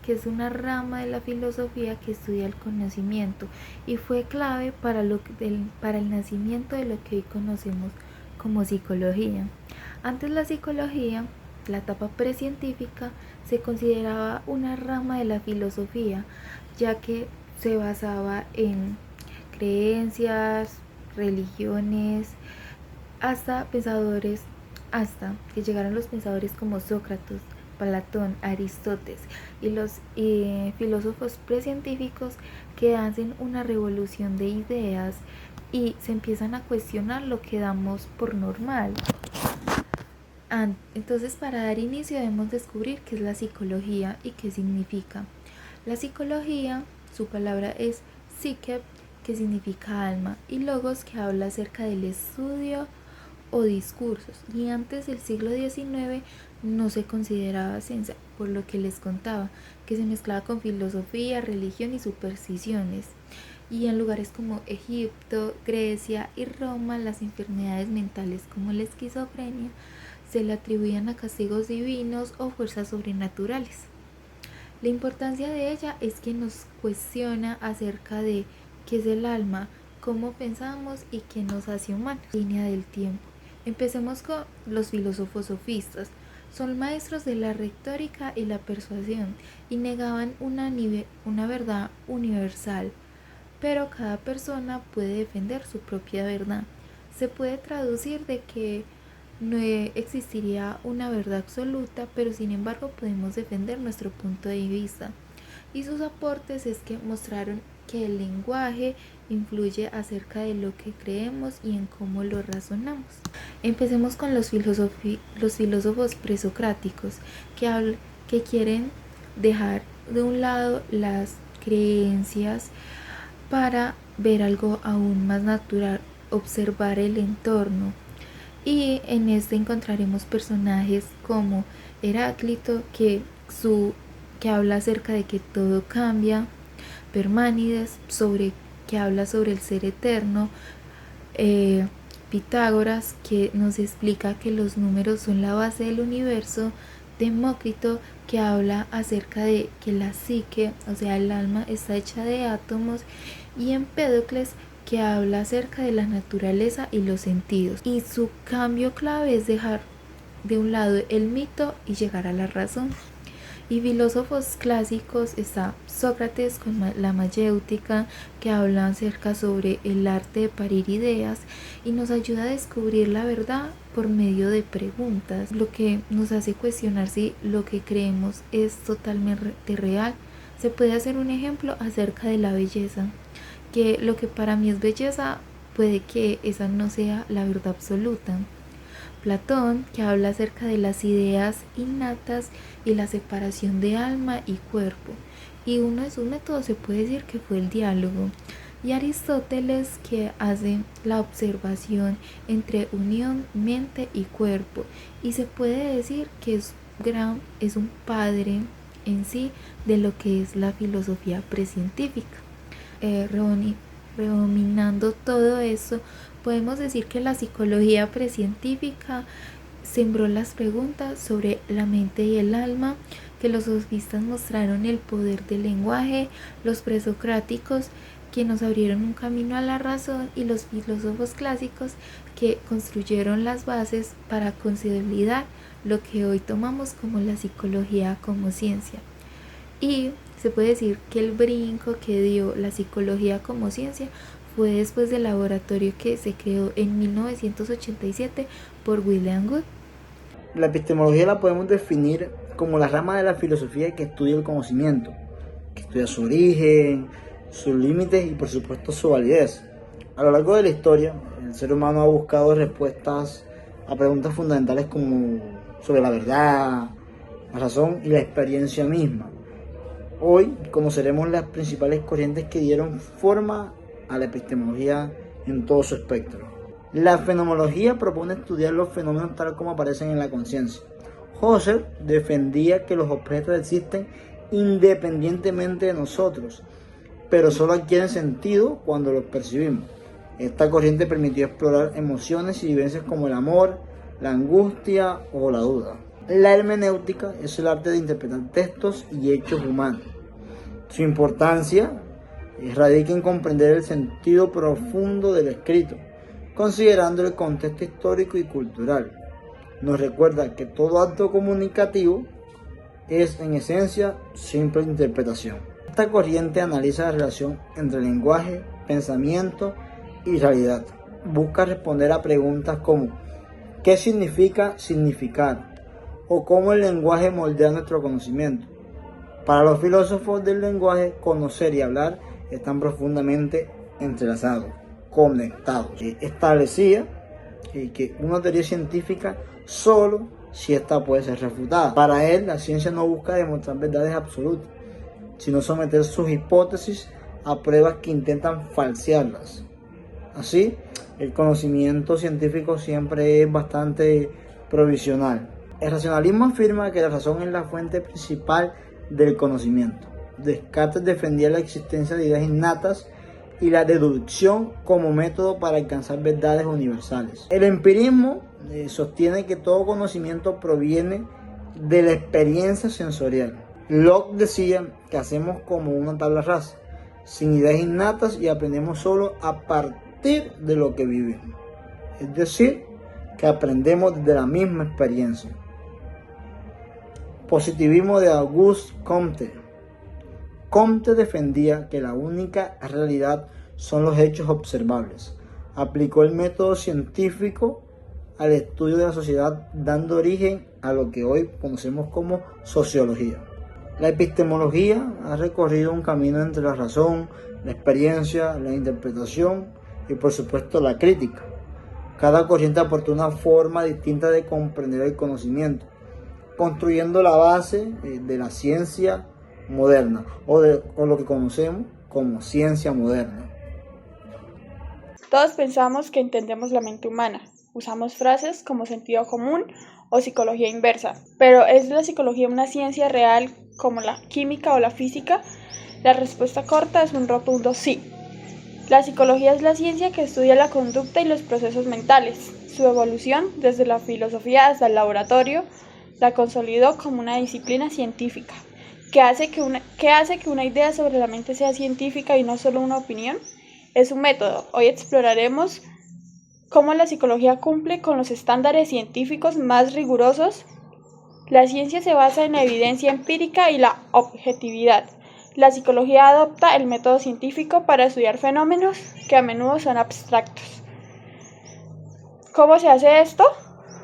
que es una rama de la filosofía que estudia el conocimiento y fue clave para el nacimiento de lo que hoy conocemos como psicología. Antes la psicología, la etapa precientífica, se consideraba una rama de la filosofía, ya que se basaba en creencias, religiones, hasta que llegaron los pensadores como Sócrates, Platón, Aristóteles y los filósofos precientíficos que hacen una revolución de ideas y se empiezan a cuestionar lo que damos por normal. Entonces, para dar inicio debemos descubrir qué es la psicología y qué significa. La psicología, su palabra es psique, que significa alma, y logos, que habla acerca del estudio o discursos, y antes del siglo XIX no se consideraba ciencia, por lo que les contaba, que se mezclaba con filosofía, religión y supersticiones. Y en lugares como Egipto, Grecia y Roma, las enfermedades mentales como la esquizofrenia se le atribuían a castigos divinos o fuerzas sobrenaturales. La importancia de ella es que nos cuestiona acerca de qué es el alma, cómo pensamos y qué nos hace humanos. Línea del tiempo. Empecemos con los filósofos sofistas. Son maestros de la retórica y la persuasión y negaban una verdad universal, pero cada persona puede defender su propia verdad. Se puede traducir de que no existiría una verdad absoluta, pero sin embargo podemos defender nuestro punto de vista. Y sus aportes es que mostraron que el lenguaje influye acerca de lo que creemos y en cómo lo razonamos. Empecemos con los filósofos presocráticos que quieren dejar de un lado las creencias para ver algo aún más natural, observar el entorno. Y en este encontraremos personajes como Heráclito, que habla acerca de que todo cambia, Parménides, que habla sobre el ser eterno, Pitágoras, que nos explica que los números son la base del universo, Demócrito, que habla acerca de que la psique, o sea el alma, está hecha de átomos, y Empédocles, que habla acerca de la naturaleza y los sentidos. Y su cambio clave es dejar de un lado el mito y llegar a la razón. Y filósofos clásicos está Sócrates con la mayéutica, que habla acerca sobre el arte de parir ideas y nos ayuda a descubrir la verdad por medio de preguntas, lo que nos hace cuestionar si lo que creemos es totalmente real. Se puede hacer un ejemplo acerca de la belleza, que lo que para mí es belleza puede que esa no sea la verdad absoluta. Platón, que habla acerca de las ideas innatas y la separación de alma y cuerpo, y uno de sus métodos se puede decir que fue el diálogo. Y Aristóteles, que hace la observación entre unión mente y cuerpo, y se puede decir que es un padre en sí de lo que es la filosofía precientífica. Redominando todo eso, podemos decir que la psicología precientífica sembró las preguntas sobre la mente y el alma, que los sofistas mostraron el poder del lenguaje, los presocráticos que nos abrieron un camino a la razón, y los filósofos clásicos que construyeron las bases para consolidar lo que hoy tomamos como la psicología como ciencia. Y se puede decir que el brinco que dio la psicología como ciencia fue después del laboratorio que se creó en 1987 por William Wood. La epistemología la podemos definir como la rama de la filosofía que estudia el conocimiento, que estudia su origen, sus límites y por supuesto su validez. A lo largo de la historia, el ser humano ha buscado respuestas a preguntas fundamentales como sobre la verdad, la razón y la experiencia misma. Hoy conoceremos las principales corrientes que dieron forma a la epistemología en todo su espectro. La fenomenología propone estudiar los fenómenos tal como aparecen en la conciencia. Husserl defendía que los objetos existen independientemente de nosotros, pero solo adquieren sentido cuando los percibimos. Esta corriente permitió explorar emociones y vivencias como el amor, la angustia o la duda. La hermenéutica es el arte de interpretar textos y hechos humanos. Su importancia radica en comprender el sentido profundo del escrito, considerando el contexto histórico y cultural. Nos recuerda que todo acto comunicativo es en esencia simple interpretación. Esta corriente analiza la relación entre lenguaje, pensamiento y realidad. Busca responder a preguntas como ¿qué significa significar? O cómo el lenguaje moldea nuestro conocimiento. Para los filósofos del lenguaje, conocer y hablar están profundamente entrelazados, conectados. Establecía que una teoría científica solo si ésta puede ser refutada. Para él, la ciencia no busca demostrar verdades absolutas, sino someter sus hipótesis a pruebas que intentan falsearlas. Así, el conocimiento científico siempre es bastante provisional. El racionalismo afirma que la razón es la fuente principal del conocimiento. Descartes defendía la existencia de ideas innatas y la deducción como método para alcanzar verdades universales. El empirismo sostiene que todo conocimiento proviene de la experiencia sensorial. Locke decía que hacemos como una tabla rasa, sin ideas innatas y aprendemos solo a partir de lo que vivimos. Es decir, que aprendemos de la misma experiencia. Positivismo de Auguste Comte. Comte defendía que la única realidad son los hechos observables. Aplicó el método científico al estudio de la sociedad, dando origen a lo que hoy conocemos como sociología. La epistemología ha recorrido un camino entre la razón, la experiencia, la interpretación y por supuesto la crítica. Cada corriente aportó una forma distinta de comprender el conocimiento, construyendo la base de la ciencia moderna o lo que conocemos como ciencia moderna. Todos pensamos que entendemos la mente humana. Usamos frases como sentido común o psicología inversa. Pero ¿es la psicología una ciencia real como la química o la física? La respuesta corta es un rotundo sí. La psicología es la ciencia que estudia la conducta y los procesos mentales. Su evolución, desde la filosofía hasta el laboratorio, la consolidó como una disciplina científica. ¿Qué hace que una idea sobre la mente sea científica y no solo una opinión? Es un método. Hoy exploraremos cómo la psicología cumple con los estándares científicos más rigurosos. La ciencia se basa en la evidencia empírica y la objetividad. La psicología adopta el método científico para estudiar fenómenos que a menudo son abstractos. ¿Cómo se hace esto?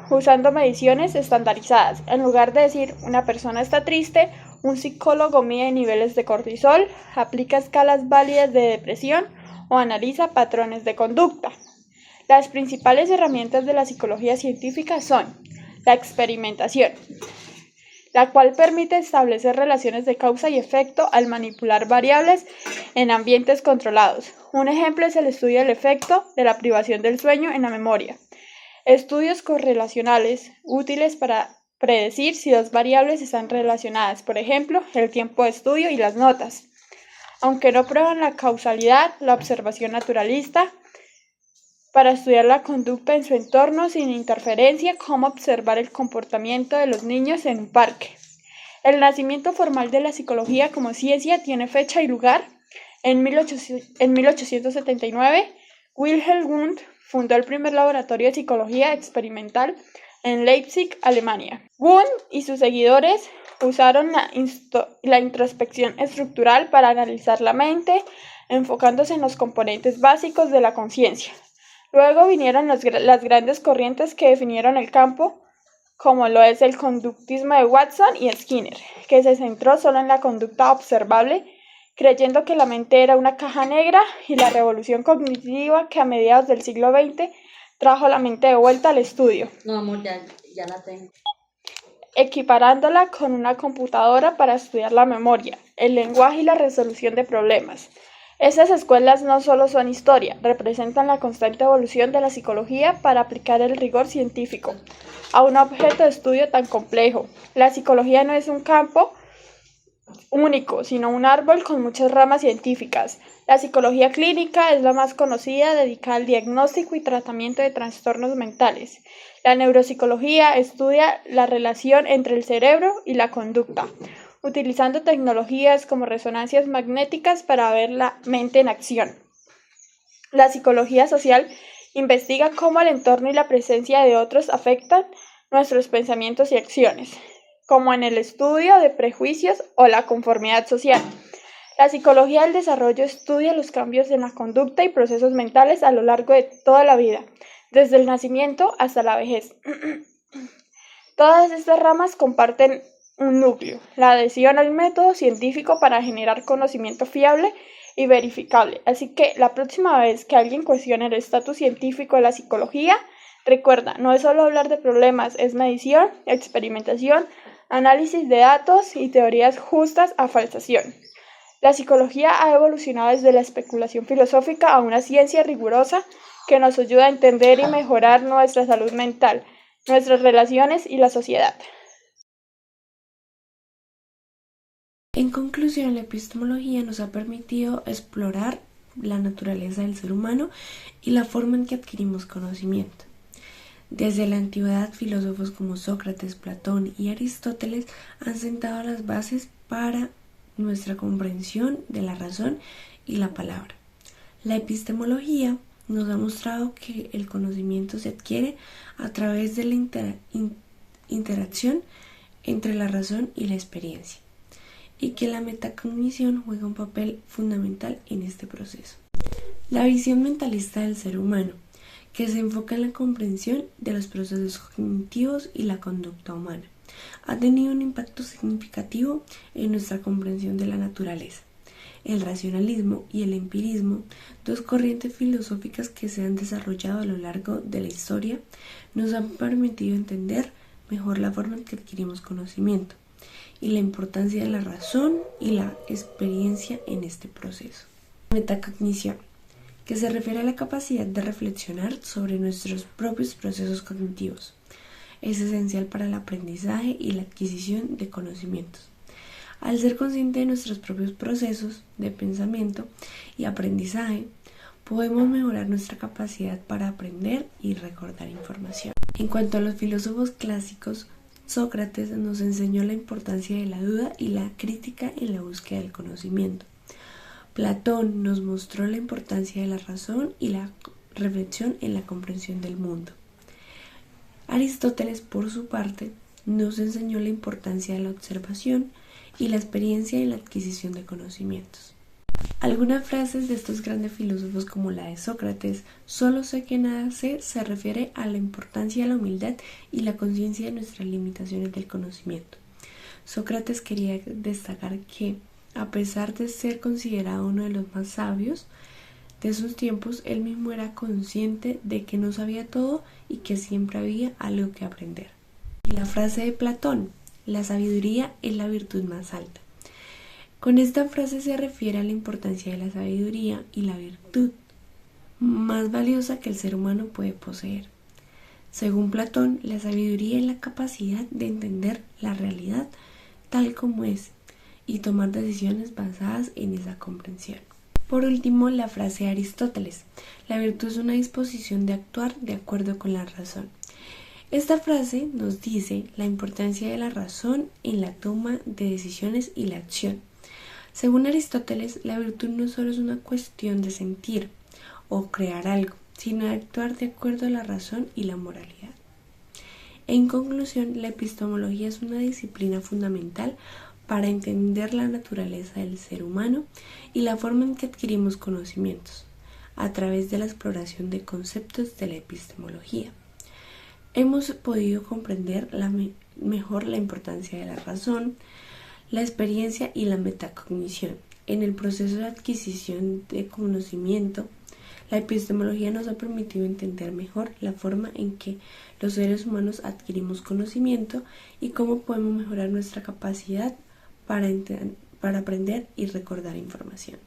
Usando mediciones estandarizadas. En lugar de decir una persona está triste, un psicólogo mide niveles de cortisol, aplica escalas válidas de depresión o analiza patrones de conducta. Las principales herramientas de la psicología científica son la experimentación, la cual permite establecer relaciones de causa y efecto al manipular variables en ambientes controlados. Un ejemplo es el estudio del efecto de la privación del sueño en la memoria. Estudios correlacionales, útiles para predecir si dos variables están relacionadas, por ejemplo, el tiempo de estudio y las notas. Aunque no prueban la causalidad, la observación naturalista, para estudiar la conducta en su entorno sin interferencia, como observar el comportamiento de los niños en un parque. El nacimiento formal de la psicología como ciencia tiene fecha y lugar. En 1879, Wilhelm Wundt fundó el primer laboratorio de psicología experimental en Leipzig, Alemania. Wundt y sus seguidores usaron la introspección estructural para analizar la mente, enfocándose en los componentes básicos de la conciencia. Luego vinieron las grandes corrientes que definieron el campo, como lo es el conductismo de Watson y Skinner, que se centró solo en la conducta observable, creyendo que la mente era una caja negra, y la revolución cognitiva que a mediados del siglo XX trajo la mente de vuelta al estudio. No, amor, ya la tengo. Equiparándola con una computadora para estudiar la memoria, el lenguaje y la resolución de problemas. Estas escuelas no solo son historia, representan la constante evolución de la psicología para aplicar el rigor científico a un objeto de estudio tan complejo. La psicología no es un campo único, sino un árbol con muchas ramas científicas. La psicología clínica es la más conocida, dedicada al diagnóstico y tratamiento de trastornos mentales. La neuropsicología estudia la relación entre el cerebro y la conducta, utilizando tecnologías como resonancias magnéticas para ver la mente en acción. La psicología social investiga cómo el entorno y la presencia de otros afectan nuestros pensamientos y acciones, como en el estudio de prejuicios o la conformidad social. La psicología del desarrollo estudia los cambios en la conducta y procesos mentales a lo largo de toda la vida, desde el nacimiento hasta la vejez. Todas estas ramas comparten un núcleo: la adhesión al método científico para generar conocimiento fiable y verificable. Así que la próxima vez que alguien cuestione el estatus científico de la psicología, recuerda, no es solo hablar de problemas, es medición, experimentación, análisis de datos y teorías justas a falsación. La psicología ha evolucionado desde la especulación filosófica a una ciencia rigurosa que nos ayuda a entender y mejorar nuestra salud mental, nuestras relaciones y la sociedad. En conclusión, la epistemología nos ha permitido explorar la naturaleza del ser humano y la forma en que adquirimos conocimiento. Desde la antigüedad, filósofos como Sócrates, Platón y Aristóteles han sentado las bases para nuestra comprensión de la razón y la palabra. La epistemología nos ha mostrado que el conocimiento se adquiere a través de la interacción entre la razón y la experiencia, y que la metacognición juega un papel fundamental en este proceso. La visión mentalista del ser humano, que se enfoca en la comprensión de los procesos cognitivos y la conducta humana, ha tenido un impacto significativo en nuestra comprensión de la naturaleza. El racionalismo y el empirismo, dos corrientes filosóficas que se han desarrollado a lo largo de la historia, nos han permitido entender mejor la forma en que adquirimos conocimiento y la importancia de la razón y la experiencia en este proceso. Metacognición, que se refiere a la capacidad de reflexionar sobre nuestros propios procesos cognitivos. Es esencial para el aprendizaje y la adquisición de conocimientos. Al ser consciente de nuestros propios procesos de pensamiento y aprendizaje, podemos mejorar nuestra capacidad para aprender y recordar información. En cuanto a los filósofos clásicos, Sócrates nos enseñó la importancia de la duda y la crítica en la búsqueda del conocimiento. Platón nos mostró la importancia de la razón y la reflexión en la comprensión del mundo. Aristóteles, por su parte, nos enseñó la importancia de la observación y la experiencia en la adquisición de conocimientos. Algunas frases de estos grandes filósofos, como la de Sócrates, "solo sé que nada sé", se refiere a la importancia de la humildad y la conciencia de nuestras limitaciones del conocimiento. Sócrates quería destacar que, a pesar de ser considerado uno de los más sabios de sus tiempos, él mismo era consciente de que no sabía todo y que siempre había algo que aprender. Y la frase de Platón: "la sabiduría es la virtud más alta". Con esta frase se refiere a la importancia de la sabiduría y la virtud más valiosa que el ser humano puede poseer. Según Platón, la sabiduría es la capacidad de entender la realidad tal como es y tomar decisiones basadas en esa comprensión. Por último, la frase de Aristóteles: "la virtud es una disposición de actuar de acuerdo con la razón". Esta frase nos dice la importancia de la razón en la toma de decisiones y la acción. Según Aristóteles, la virtud no solo es una cuestión de sentir o crear algo, sino de actuar de acuerdo a la razón y la moralidad. En conclusión, la epistemología es una disciplina fundamental para entender la naturaleza del ser humano y la forma en que adquirimos conocimientos, a través de la exploración de conceptos de la epistemología. Hemos podido comprender mejor la importancia de la razón, la experiencia y la metacognición. En el proceso de adquisición de conocimiento, la epistemología nos ha permitido entender mejor la forma en que los seres humanos adquirimos conocimiento y cómo podemos mejorar nuestra capacidad para aprender y recordar información.